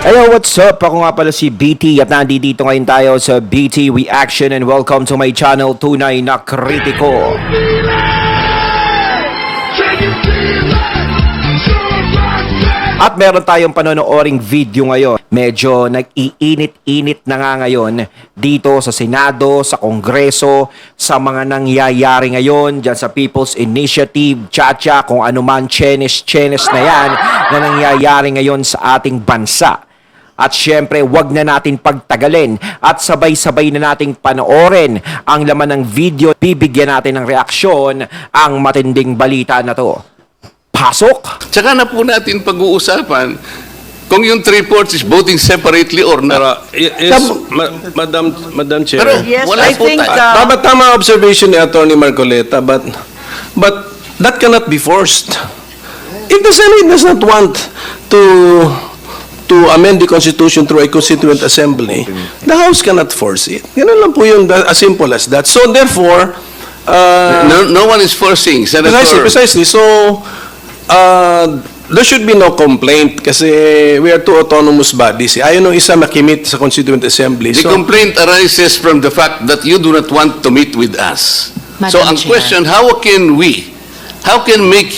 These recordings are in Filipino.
Hello, what's up? Ako nga pala si BT at nandito ngayon tayo sa BT Reaction and welcome to my channel, Tunay na Kritiko. At meron tayong panonooring video ngayon. Medyo nag-iinit-init na nga ngayon dito sa Senado, sa Kongreso, sa mga nangyayari ngayon dyan sa People's Initiative, Chacha, kung ano man, chenes na yan na nangyayari ngayon sa ating bansa. At syempre, wag na natin pagtagalin at sabay-sabay na nating panoorin ang laman ng video. Bibigyan natin ng reaksyon ang matinding balita na to. Pasok! Tsaka na po natin pag-uusapan kung yung 3/4 is voting separately or not. Yes, Madam Chair. Pero Yes, wala I po think tayo. Tama observation ni Attorney Marcoleta, but that cannot be forced. If the Senate does not want to amend the Constitution through a Constituent Assembly, the House cannot force it. Ganun lang po yun, as simple as that. So therefore, No one is forcing, Senator. precisely. So, there should be no complaint kasi we are two autonomous bodies. Ayaw nung isa makimit sa Constituent Assembly. The complaint arises from the fact that you do not want to meet with us. So Madam ang Chair. question, how can we make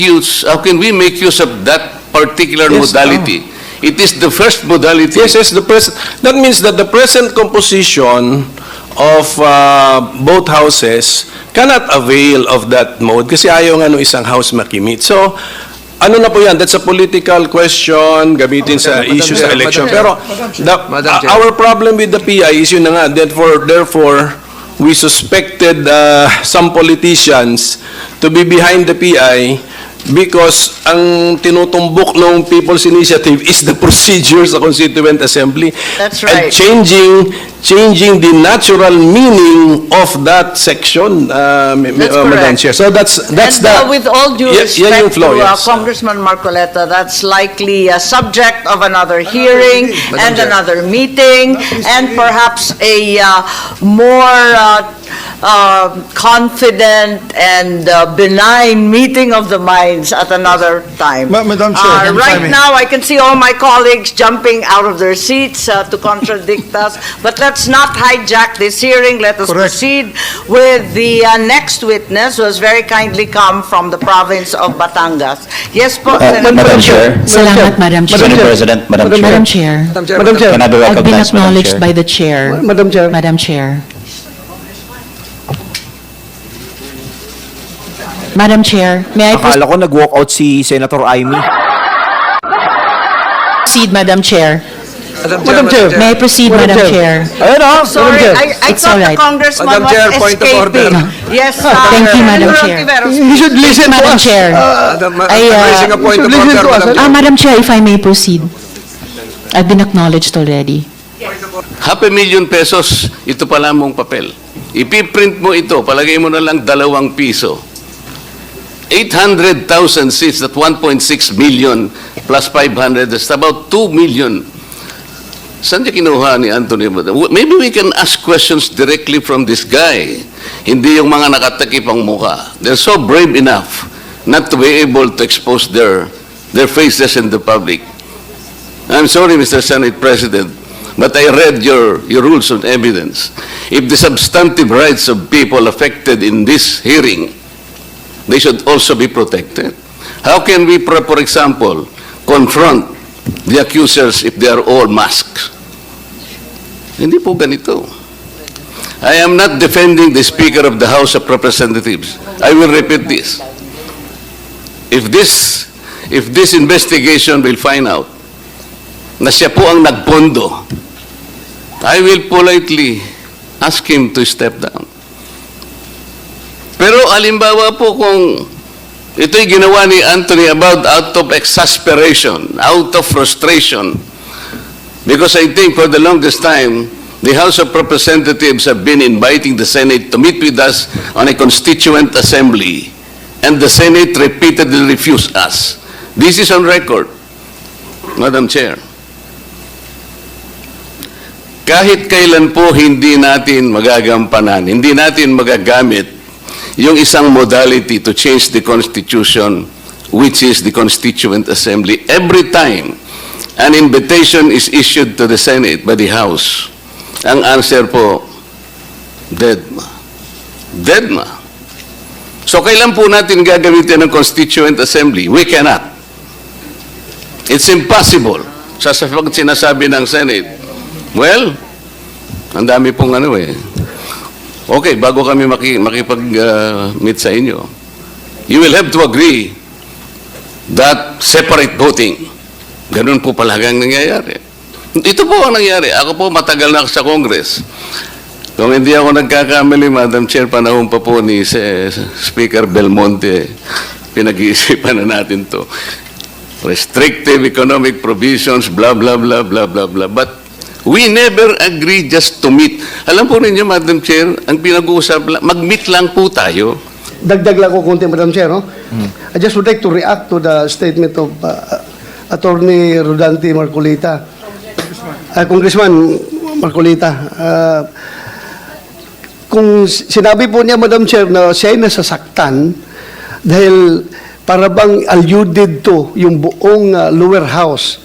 use of that particular Yes, modality? It is the first modality. Yes, that means that the present composition of both houses cannot avail of that mode kasi ayaw nga nung isang house makimit. So, ano na po yan? That's a political question gamitin sa issue sa election. Pero our problem with the PI is yun na nga. Therefore, we suspected some politicians to be behind the PI because ang tinutumbok ng People's Initiative is the procedure sa Constituent Assembly. That's right. And changing the natural meaning of that section, Madam correct. Chair. So that's And the... with all due Yan yung respect flow, to yes. Congressman Marcoleta, that's likely a subject of another hearing and another meeting and perhaps a more confident and benign meeting of the minds at another time. Madam Chair, if I Right may. now, I can see all my colleagues jumping out of their seats to contradict us, but let's not hijack this hearing. Let us Correct. proceed with the next witness, who has very kindly come from the province of Batangas. Yes po, Senator. Madam Chair. Salamat, Madam Chair. Madam President, Madam Chair. Madam Chair. Madam Chair. Can I be I've been recognized, Madam acknowledged Chair? by the Chair. Madam Chair. Madam Chair. Madam Chair, may I Akala ko nag-walk out si Senator Amy. proceed, Madam Chair? Madam Chair. May I proceed, Madam Chair? Ayun o! Sorry, I It's thought all the right. congressman Madam was Chair, point of order. escaping. Yes, Thank you, Madam Senator Chair. Ontiveros. You should listen to Madam us. Chair. Raising a point of order, Madam Chair. Madam Chair, if I may proceed. I've been acknowledged already. 500,000 pesos, ito pala mong papel. Ipiprint mo ito, palagay mo na lang 2 piso. 800,000 seats at 1.6 million plus 500, that's about 2 million. Saan niya kinuha ni Anthony? Maybe we can ask questions directly from this guy. Hindi yung mga nakatakip ang mukha. They're so brave enough not to be able to expose their faces in the public. I'm sorry, Mr. Senate President, but I read your rules of evidence. If the substantive rights of people affected in this hearing, they should also be protected. How can we, for example, confront the accusers if they are all masked? Hindi po ganito. I am not defending the Speaker of the House of Representatives. I will repeat this. If this investigation will find out na siya po ang nagpondo, I will politely ask him to step down. Pero halimbawa po kung ito'y ginawa ni Anthony out of exasperation, out of frustration, because I think for the longest time, the House of Representatives have been inviting the Senate to meet with us on a constituent assembly, and the Senate repeatedly refused us. This is on record, Madam Chair. Kahit kailan po hindi natin magagampanan, hindi natin magagamit yung isang modality to change the Constitution, which is the Constituent Assembly. Every time an invitation is issued to the Senate by the House, ang answer po, dead ma. Dead ma. So kailan po natin gagamitin ng Constituent Assembly? We cannot. It's impossible. Sa sinasabi ng Senate, well, ang dami pong ano eh. Okay, bago kami makipag-meet sa inyo, you will have to agree that separate voting. Ganun po palagang nangyayari. Ito po ang nangyayari. Ako po matagal na sa Congress. Kung hindi ako nagkakamali, Madam Chair, panahon pa po ni Speaker Belmonte, pinag-iisipan na natin to. Restrictive economic provisions, blah, blah, blah, blah, blah, blah. But we never agree just to meet. Alam po ninyo, Madam Chair, ang pinag-uusap, mag-meet lang po tayo. Dagdag lang ko konti, Madam Chair. No? I just would like to react to the statement of Attorney Rodante Marcolita. Congressman Marcolita. Kung sinabi po niya, Madam Chair, na siya ay nasasaktan dahil para bang alluded to yung buong lower house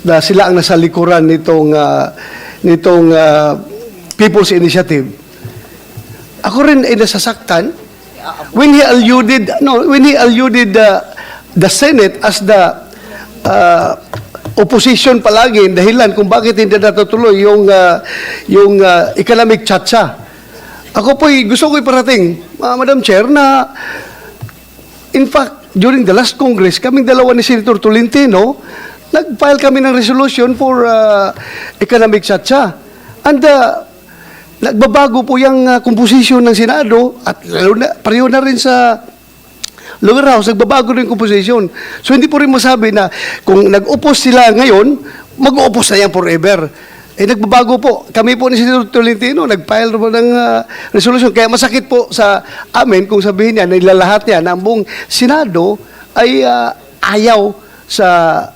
na sila ang nasa likuran nitong People's Initiative. Ako rin ay nasasaktan when he alluded the Senate as the opposition palagi dahilan kung bakit hindi natutuloy yung economic chacha. Ako po gusto ko iparating, Madam Chair, na in fact, during the last Congress, kaming dalawa ni Senator Tolentino, nag-file kami ng resolution for economic chacha. And nagbabago po yung composition ng Senado at lalo na, pareho na rin sa lower house, nagbabago rin yung composition. So hindi po rin masabi na kung nag-oppose sila ngayon, mag-oppose na yan forever. Nagbabago po. Kami po ni Senator Tolentino, nag-file po ng resolution. Kaya masakit po sa amin kung sabihin niya, nilalahat niya na ang buong Senado ay ayaw sa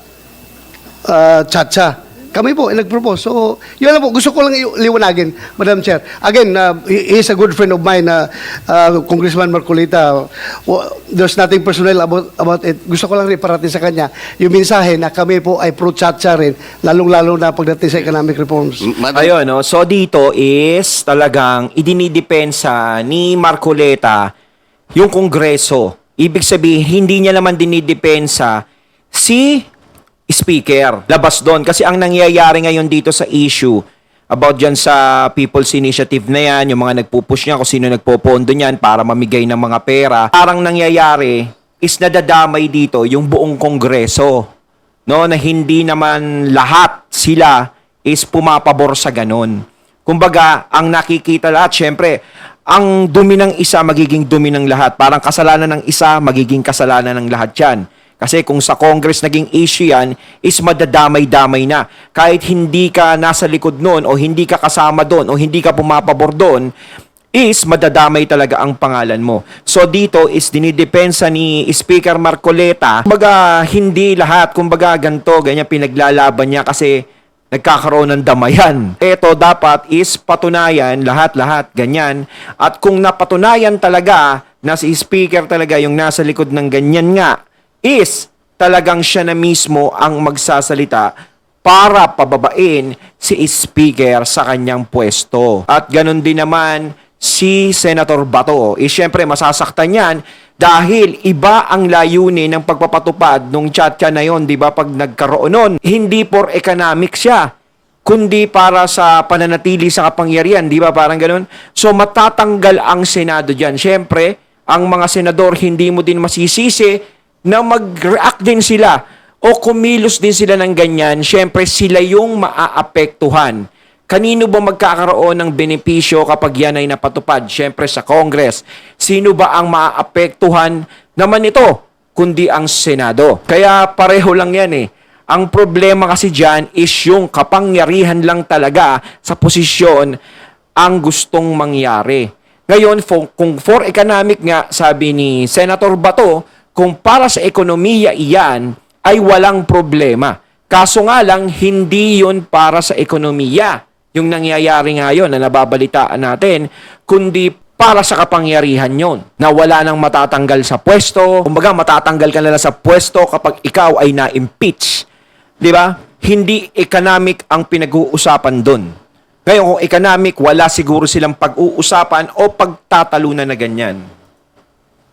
chacha. Kami po nag-propose. So, yun lang po. Gusto ko lang liwanagin, Madam Chair. Again, he is a good friend of mine, Congressman Marcolita. There's nothing personal about it. Gusto ko lang rin parating sa kanya yung mensahe na kami po ay pro-chacha rin, lalong-lalo na pagdating sa economic reforms. Ayun, no? So dito is talagang idinidepensa ni Marcoleta yung Kongreso. Ibig sabihin, hindi niya naman dinidepensa si Speaker. Labas doon. Kasi ang nangyayari ngayon dito sa issue about dyan sa People's Initiative na yan, yung mga nagpupush niya, kung sino nagpopondo niyan para mamigay ng mga pera, parang nangyayari is nadadamay dito yung buong Kongreso. No? Na hindi naman lahat sila is pumapabor sa ganun. Kumbaga, ang nakikita lahat, syempre, ang dumi ng isa magiging dumi ng lahat. Parang kasalanan ng isa magiging kasalanan ng lahat yan. Kasi kung sa Congress naging issue yan, is madadamay-damay na. Kahit hindi ka nasa likod noon, o hindi ka kasama doon, o hindi ka pumapabor doon, is madadamay talaga ang pangalan mo. So dito is dinidepensa ni Speaker Marcoleta. Kumbaga, hindi lahat, kumbaga ganito, ganyan pinaglalaban niya kasi nagkakaroon ng damayan. Ito dapat is patunayan, lahat-lahat, ganyan. At kung napatunayan talaga na si Speaker talaga yung nasa likod ng ganyan nga, is talagang siya na mismo ang magsasalita para pababain si Speaker sa kanyang pwesto. At ganun din naman si Senator Bato. Siyempre masasaktan yan dahil iba ang layunin ng pagpapatupad nung chatcha na yon, di ba? Pag nagkaroon nun, hindi for economic siya, kundi para sa pananatili sa kapangyarihan, di ba? Parang ganun. So matatanggal ang Senado dyan. Siyempre, ang mga senador hindi mo din masisisi na mag-react din sila o kumilos din sila ng ganyan. Siyempre, sila yung maaapektuhan. Kanino ba magkakaroon ng benepisyo kapag yan ay napatupad? Siyempre, sa Congress. Sino ba ang maaapektuhan naman ito? Kundi ang Senado. Kaya pareho lang yan eh. Ang problema kasi dyan is yung kapangyarihan lang talaga sa posisyon ang gustong mangyari. Ngayon, kung for economic nga, sabi ni Senator Bato, kung para sa ekonomiya iyan, ay walang problema. Kaso nga lang, hindi yun para sa ekonomiya. Yung nangyayari ngayon na nababalitaan natin, kundi para sa kapangyarihan yon, na wala nang matatanggal sa pwesto. Kumbaga, matatanggal ka na lang sa pwesto kapag ikaw ay na-impeach. Di ba? hindi economic ang pinag-uusapan doon. Ngayon, kung economic, wala siguro silang pag-uusapan o pagtatalunan na ganyan.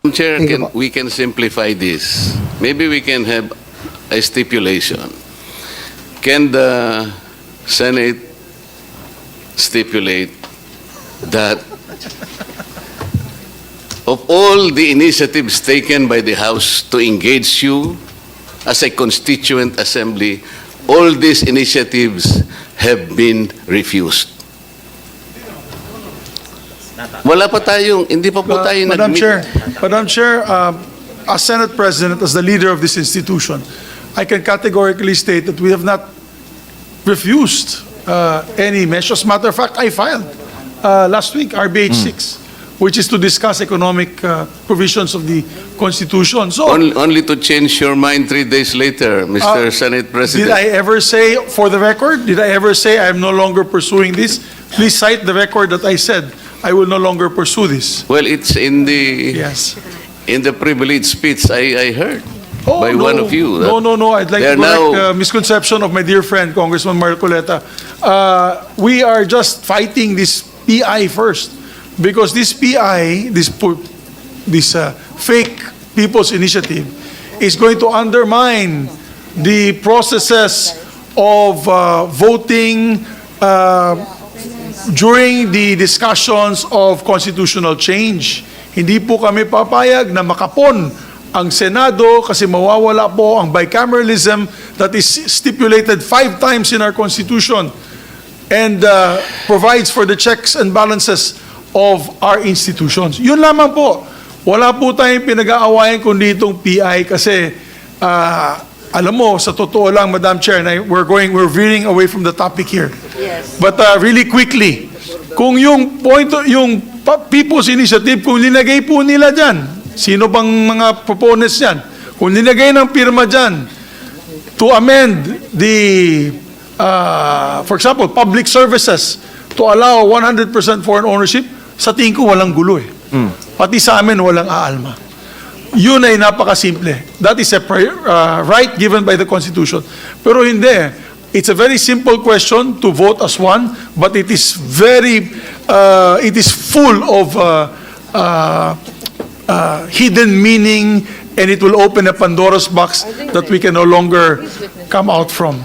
Chair, Thank you po. we can simplify this. Maybe we can have a stipulation. Can the Senate stipulate that of all the initiatives taken by the House to engage you as a constituent assembly, all these initiatives have been refused? Wala pa tayong, hindi pa po tayo Madam nag-meet. Chair, as Senate President, as the leader of this institution, I can categorically state that we have not refused any measures. Matter of fact, I filed last week RBH 6, which is to discuss economic provisions of the Constitution. So, Only to change your mind 3 days later, Mr. Senate President. did I ever say, for the record, did I ever say I am no longer pursuing this? Please cite the record that I said I will no longer pursue this. Well, it's in the Yes. privileged speech I heard Oh, by no. one of you. No. I'd like They're to correct now- misconception of my dear friend, Congressman Marcoleta. We are just fighting this PI first. Because this PI, this fake People's Initiative, is going to undermine the processes of voting during the discussions of constitutional change. Hindi po kami papayag na makapon ang Senado kasi mawawala po ang bicameralism that is stipulated 5 times in our Constitution and provides for the checks and balances of our institutions. Yun lamang po. Wala po tayong pinag-aawayan kundi itong PI kasi alam mo, sa totoo lang, Madam Chair, na we're veering away from the topic here. Yes. But really quickly, kung yung People's Initiative, kung linagay po nila dyan, sino bang mga proponents dyan? Kung linagay ng pirma dyan to amend the, for example, public services to allow 100% foreign ownership, sa tingin ko walang gulo eh. Pati sa amin walang aalma. Yun ay napakasimple. That is a right given by the Constitution. Pero hindi. It's a very simple question to vote as one, but it is full of hidden meaning, and it will open a Pandora's box that we can no longer come out from.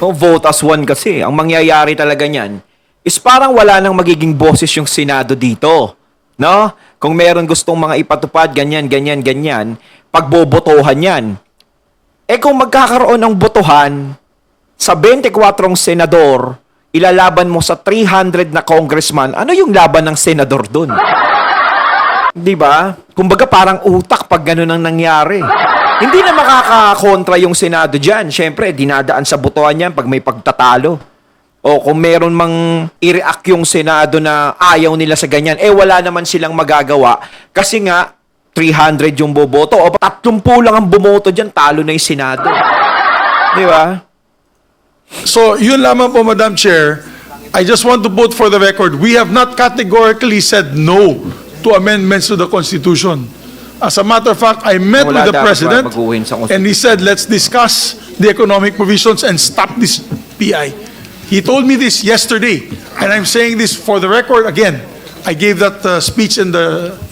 O vote as one kasi. Ang mangyayari talaga niyan is parang wala nang magiging boses yung Senado dito. No? Kung meron gustong mga ipatupad, ganyan, pagbobotohan yan. Eh kung magkakaroon ng botohan sa 24 senador, ilalaban mo sa 300 na congressman, ano yung laban ng senador dun? Di ba? Kumbaga parang utak pag ganun ang nangyari. Hindi na makakakontra yung Senado dyan. Siyempre, dinadaan sa botohan yan pag may pagtatalo. O kung meron mang i-react yung Senado na ayaw nila sa ganyan, eh wala naman silang magagawa. Kasi nga, 300 yung boboto. O 30 lang ang bumoto dyan, talo na yung Senado. Di ba? So, yun lamang po, Madam Chair. I just want to put for the record, we have not categorically said no to amendments to the Constitution. As a matter of fact, I met Wala with the dapat President baguhin sa Constitution. and he said, let's discuss the economic provisions and stop this PI. He told me this yesterday, and I'm saying this for the record again. I gave that speech in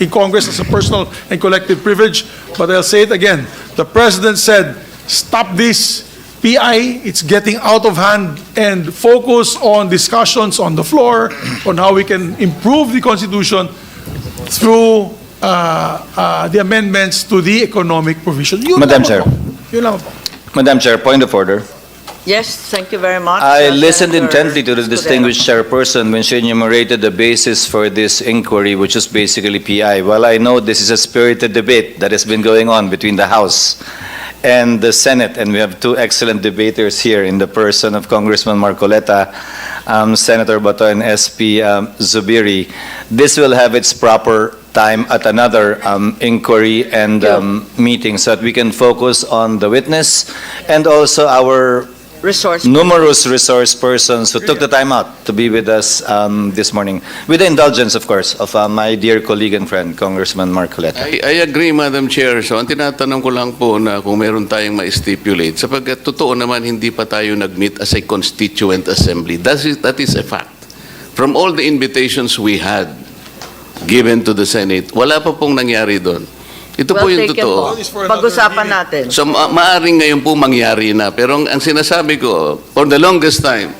Congress as a personal and collective privilege, but I'll say it again. The President said, stop this PI, it's getting out of hand, and focus on discussions on the floor on how we can improve the Constitution through the amendments to the economic provision. Yun Madam lamang Chair. po. Yun lamang po. Madam Chair, point of order. Yes, thank you very much. I listened Senator intently to the Escudero. distinguished chairperson when she enumerated the basis for this inquiry, which is basically PI. Well, I know this is a spirited debate that has been going on between the House and the Senate, and we have two excellent debaters here in the person of Congressman Marcoleta, Senator Bato, and SP Zubiri. This will have its proper time at another inquiry and meeting so that we can focus on the witness and also our resource? numerous resource persons who took the time out to be with us this morning, with the indulgence, of course, of my dear colleague and friend, Congressman Mark Coleta. I agree, Madam Chair. So, ang tinatanong ko lang po na kung meron tayong ma-stipulate, sapagkat totoo naman hindi pa tayo nag-meet as a constituent assembly. That is a fact. From all the invitations we had given to the Senate, wala pa pong nangyari doon. Ito po Well yung taken totoo. po. Pag-usapan natin. So, maaring ngayon po mangyari na. Pero ang sinasabi ko, for the longest time,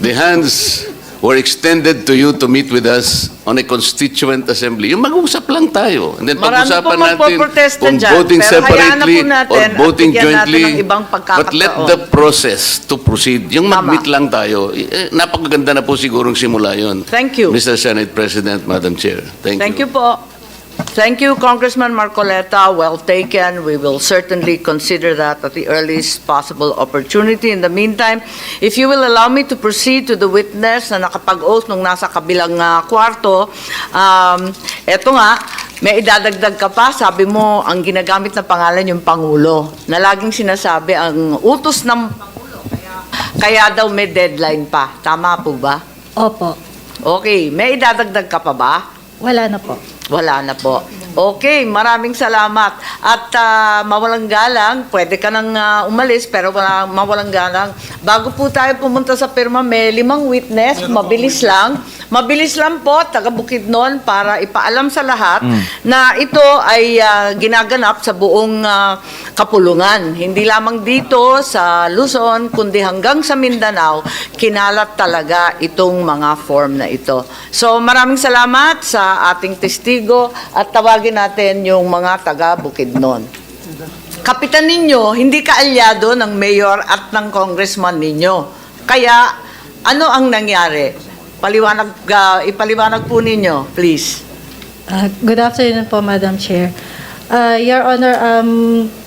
the hands were extended to you to meet with us on a constituent assembly. Yung mag-usap lang tayo. And then Marami pag-usapan pong natin magpoprotesta kung dyan, voting pero hayaan na separately po natin or at voting bigyan natin jointly. ng ibang But let pagkakataon. the process to proceed. Yung Tama. mag-meet lang tayo, napakaganda na po sigurong simula yun. Thank you. Mr. Senate President, Madam Chair. Thank you. Thank you po. Thank you, Congressman Marcoleta. Well taken. We will certainly consider that at the earliest possible opportunity. In the meantime, if you will allow me to proceed to the witness na nakapag-oath nung nasa kabilang kwarto, eto nga, may idadagdag ka pa. Sabi mo, ang ginagamit na pangalan yung Pangulo, na laging sinasabi ang utos ng Pangulo. Kaya daw may deadline pa. Tama po ba? Opo. Okay, may idadagdag ka pa ba? Wala na po. Wala na po. Okay, maraming salamat. At mawalang galang, pwede ka nang umalis, pero mawalang galang. Bago po tayo pumunta sa pirma, may 5 witness, mabilis lang. Mabilis lang po, taga Bukidnon, para ipaalam sa lahat na ito ay ginaganap sa buong kapulungan. Hindi lamang dito sa Luzon, kundi hanggang sa Mindanao, kinalat talaga itong mga form na ito. So maraming salamat sa ating testigo at tawagin natin yung mga taga Bukidnon. Kapitan ninyo, hindi kaalyado ng mayor at ng congressman ninyo. Kaya, ano ang nangyari? Ipaliwanag po ninyo, please. Good afternoon po, Madam Chair. Your Honor,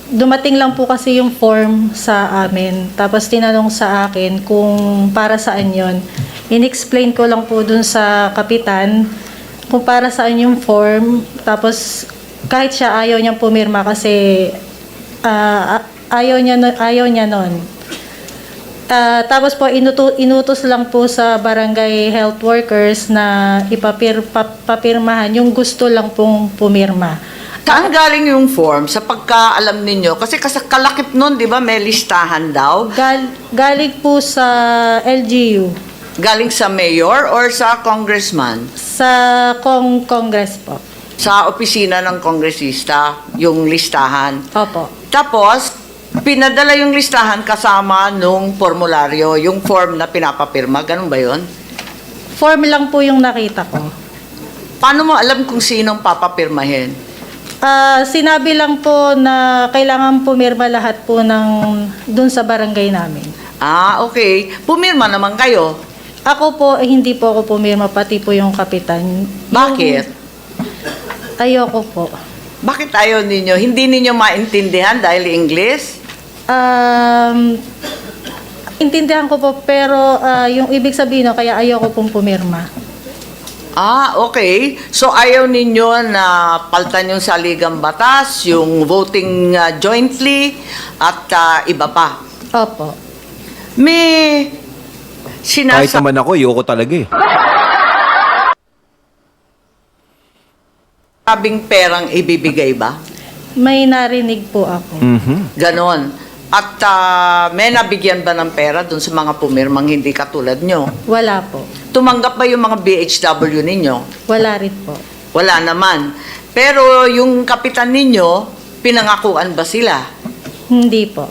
dumating lang po kasi yung form sa amin. Tapos tinanong sa akin kung para saan yon. In-explain ko lang po dun sa kapitan kung para saan yung form. Tapos kahit siya ayaw niyang pumirma kasi ayaw niya nun. Tapos po inutos lang po sa barangay health workers na papirmahan yung gusto lang pong pumirma. Saan galing yung form? Sa pagkaalam ninyo? Kasi kalakip nun, di ba, may listahan daw. Galing po sa LGU. Galing sa mayor or sa congressman? Sa Congress po. Sa opisina ng kongresista, yung listahan. Opo. Tapos, pinadala yung listahan kasama nung formularyo, yung form na pinapapirma. Ganun ba yun? Form lang po yung nakita ko. Paano mo alam kung sinong papapirmahin? Sinabi lang po na kailangan pumirma lahat po dun sa barangay namin. Okay. Pumirma naman kayo. Ako po, hindi po ako pumirma, pati po yung kapitan. Bakit? Ayoko po. Bakit ayaw ninyo? Hindi ninyo maintindihan dahil English? Intindihan ko po, pero yung ibig sabihin, kaya ayoko pong pumirma. Okay. So ayaw ninyo na paltan yung saligang batas, yung voting jointly, at iba pa. Opo. May Kahit naman ako, ayoko talaga eh. sinasabing perang ibibigay ba? May narinig po ako. Ganon. At may nabigyan ba ng pera dun sa mga pumirmang hindi katulad nyo? Wala po. Tumanggap ba yung mga BHW ninyo? Wala rin po. Wala naman. Pero yung kapitan ninyo, pinangakuan ba sila? Hindi po.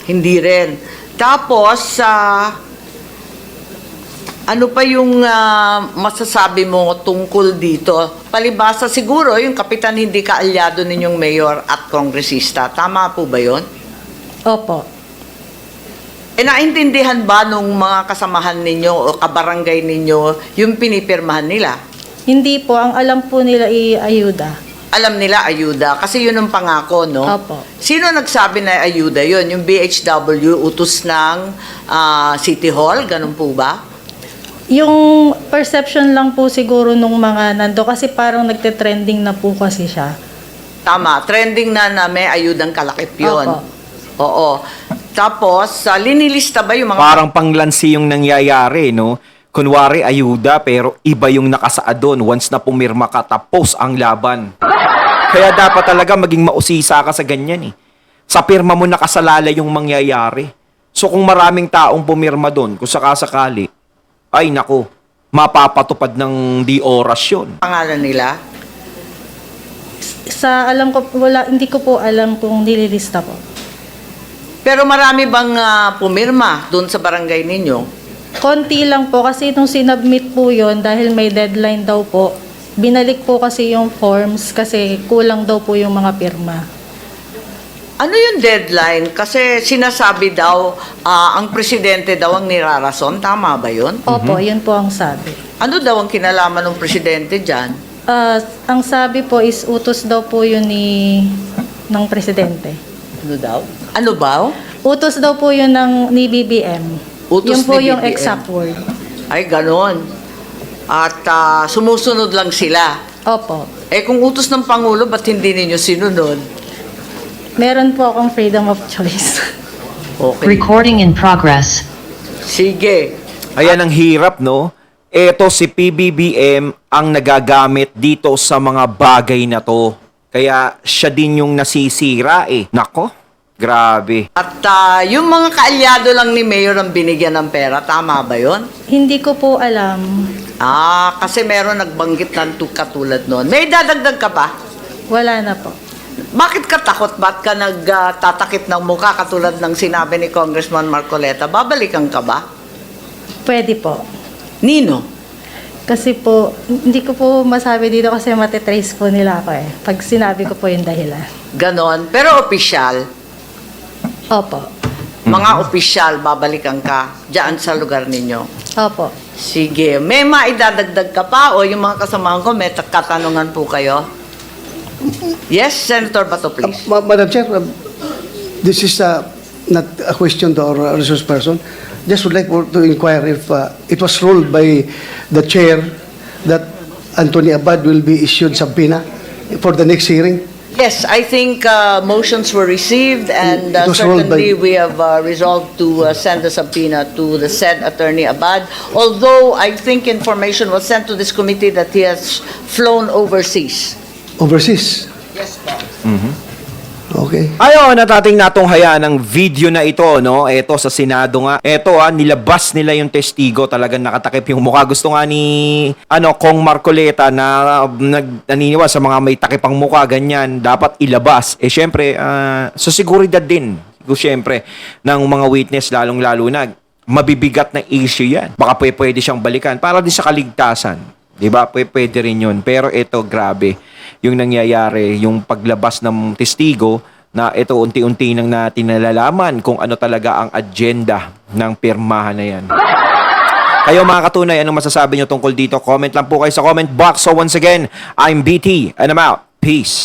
Hindi rin. Tapos, ano pa yung masasabi mo tungkol dito? Palibasa siguro, yung kapitan hindi kaalyado ninyong mayor at kongresista. Tama po ba yun? Opo. Naintindihan ba nung mga kasamahan ninyo o kabarangay ninyo yung pinipirmahan nila? Hindi po. Ang alam po nila ayuda. Alam nila ayuda kasi yun ang pangako, no? Opo. Sino nagsabi na ayuda yun? Yung BHW, utos ng City Hall? Ganun po ba? Yung perception lang po siguro nung mga nando kasi parang nagte-trending na po kasi siya. Tama. Trending na may ayudang kalakip yun. Opo. Oo. Tapos, linilista ba yung mga... Parang panglansi yung nangyayari, no? Kunwari, ayuda, pero iba yung nakasaad doon. Once na pumirma ka, tapos ang laban. Kaya dapat talaga maging mausisa ka sa ganyan, eh. Sa pirma mo nakasalalay yung mangyayari. So kung maraming taong pumirma doon, kung sakasakali, ay nako, mapapatupad ng di oras yun. pangalan nila? Sa alam ko, hindi ko po alam kung nililista po. Pero marami bang pumirma doon sa barangay ninyo? Konti lang po kasi nung sinubmit po yon dahil may deadline daw po, binalik po kasi yung forms kasi kulang daw po yung mga pirma. Ano yung deadline? Kasi sinasabi daw, ang presidente daw ang nirarason. Tama ba yun? Opo, yun po ang sabi. Ano daw ang kinalaman ng presidente dyan? Ang sabi po is utos daw po yun ng presidente. Ano daw? Ano ba? Utos daw po yun ni BBM. Utos yun po ni yung BBM. exact word. Ay, ganon. At sumusunod lang sila. Opo. Eh kung utos ng Pangulo, ba't hindi ninyo sinunod? Meron po akong freedom of choice. Okay. Recording in progress. Sige. Ayan ang hirap, no? Eto si PBBM ang nagagamit dito sa mga bagay na to. Kaya siya din yung nasisira, eh. Nako, grabe. At yung mga kaalyado lang ni Mayor ang binigyan ng pera, tama ba yun? Hindi ko po alam. Kasi meron nagbanggit ng katulad nun. May dadagdag ka pa? Wala na po. Bakit ka takot? Ba't ka nagtatakip ng mukha katulad ng sinabi ni Congressman Marcoleta? Babalikan ka ba? Pwede po. Nino? Kasi po, hindi ko po masabi dito kasi matitrace po nila ako eh. Pag sinabi ko po yung dahilan. Ganon. Pero opisyal, Opo. mga opisyal, babalikan ka dyan sa lugar ninyo. Opo. Sige. May maidadagdag ka pa o yung mga kasamahan ko, may katanungan po kayo? Yes, Senator Bato, please. Madam Chair, this is not a question to our resource person. Just would like to inquire if it was ruled by the chair that Anthony Abad will be issued subpoena for the next hearing. Yes, I think motions were received and It was ruled certainly by- we have resolved to send a subpoena to the said Attorney Abad. Although I think information was sent to this committee that he has flown overseas. Overseas. Yes, po. Okay. Ayon, natating natunghayan ng video na ito, no? Ito sa Senado nga. Ito, nilabas nila yung testigo. Talagang nakatakip yung mukha. Gusto nga ni, Kong Marcoleta na naniniwala sa mga may takipang mukha, ganyan. Dapat ilabas. Eh, syempre, sa seguridad din. Syempre, ng mga witness, lalong-lalo na, mabibigat na issue yan. Baka pwede siyang balikan para din sa kaligtasan. Diba? Pwede rin yun. Pero ito, grabe. Yung nangyayari, yung paglabas ng testigo na ito unti-unti nang natin nalalaman kung ano talaga ang agenda ng pirmahan na yan. Kayo mga katunay, anong masasabi nyo tungkol dito? Comment lang po kayo sa comment box. So once again, I'm BT and I'm out. Peace.